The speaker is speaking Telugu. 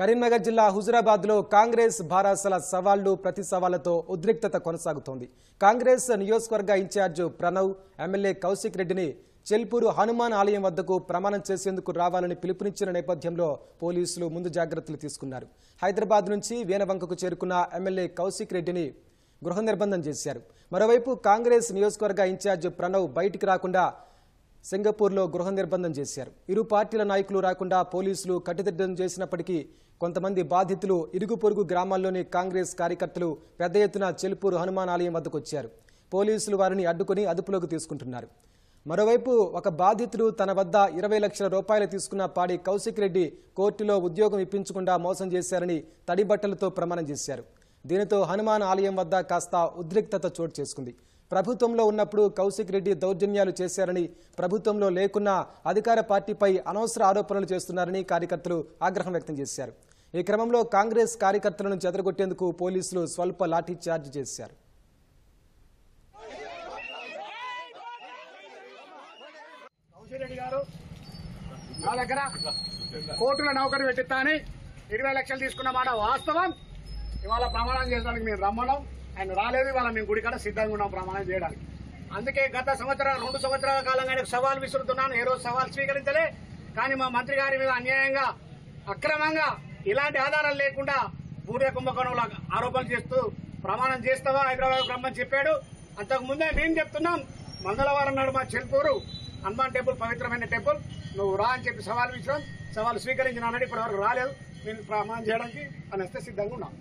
కరీంనగర్ జిల్లా హుజురాబాద్లో కాంగ్రెస్ భారాసల సవాళ్లు ప్రతి సవాళ్లతో ఉద్రిక్తత కొనసాగుతోంది. కాంగ్రెస్ నియోజకవర్గ ఇన్ఛార్జ్ ప్రణవ్ ఎమ్మెల్యే కౌశిక్ రెడ్డిని చెల్పూరు హనుమాన్ ఆలయం వద్దకు ప్రమాణం చేసేందుకు రావాలని పిలుపునిచ్చిన నేపథ్యంలో పోలీసులు ముందు జాగ్రత్తలు తీసుకున్నారు. హైదరాబాద్ నుంచి వేనవంకకు చేరుకున్న ఎమ్మెల్యే కౌశిక్ రెడ్డిని గృహ నిర్బంధం చేశారు. మరోవైపు కాంగ్రెస్ నియోజకవర్గ ఇన్ఛార్జ్ ప్రణవ్ బయటికి రాకుండా సింగపూర్లో గృహ నిర్బంధం చేశారు. ఇరు పార్టీల నాయకులు రాకుండా పోలీసులు కట్టుదిట్టం చేసినప్పటికీ కొంతమంది బాధితులు ఇరుగు పొరుగు గ్రామాల్లోని కాంగ్రెస్ కార్యకర్తలు పెద్ద ఎత్తున చెల్పూరు హనుమాన్ ఆలయం వద్దకు వచ్చారు. పోలీసులు వారిని అడ్డుకుని అదుపులోకి తీసుకుంటున్నారు. మరోవైపు ఒక బాధితుడు తన వద్ద 20 లక్షల రూపాయలు తీసుకున్న పాడి కౌశిక్ రెడ్డి కోర్టులో ఉద్యోగం ఇప్పించకుండా మోసం చేశారని తడిబట్టలతో ప్రమాణం చేశారు. దీనితో హనుమాన్ ఆలయం వద్ద కాస్త ఉద్రిక్తత చోటు చేసుకుంది. ప్రభుత్వంలో ఉన్నప్పుడు కౌశిక్ రెడ్డి దౌర్జన్యాలు చేశారని, ప్రభుత్వంలో లేకున్నా అధికార పార్టీపై అనవసర ఆరోపణలు చేస్తున్నారని కార్యకర్తలు ఆగ్రహం వ్యక్తం చేశారు. ఈ క్రమంలో కాంగ్రెస్ కార్యకర్తలను చెదరగొట్టేందుకు పోలీసులు స్వల్ప లాఠీ చార్జ్ చేశారు. కౌశిక్ రెడ్డి గారు నా దగ్గర కోర్టులో నౌకరు పెట్టిస్తానని 20 లక్షలు తీసుకున్న మాట వాస్తవం. ఇవాళ ప్రమాణం చేయడానికి మేము రమ్మడం ఆయన రాలేదు. ఇవాళ మేము గుడికాడ సిద్ధంగా ఉన్నాం ప్రమాణం చేయడానికి. అందుకే గత 2 సంవత్సరాల కాలంగా ఆయనకు సవాల్ విసురుతున్నాను. ఏ రోజు సవాల్ స్వీకరించలే. కానీ మా మంత్రి గారి మీద అన్యాయంగా అక్రమంగా ఇలాంటి ఆధారాలు లేకుండా బూడిద కుంభకోణంలో ఆరోపణలు చేస్తూ ప్రమాణం చేస్తావా హైదరాబాద్ రమ్మని చెప్పాడు. అంతకు ముందే మేము చెప్తున్నాం, మంగళవారం నాడు మా చెల్పూరు హనుమాన్ టెంపుల్ పవిత్రమైన టెంపుల్ నువ్వు రా అని చెప్పి సవాల్ విసిరాం. సవాల్ స్వీకరించిన ఇప్పటివరకు రాలేదు. మేము ప్రమాణం చేయడానికి అని వస్తే సిద్ధంగా ఉన్నాం.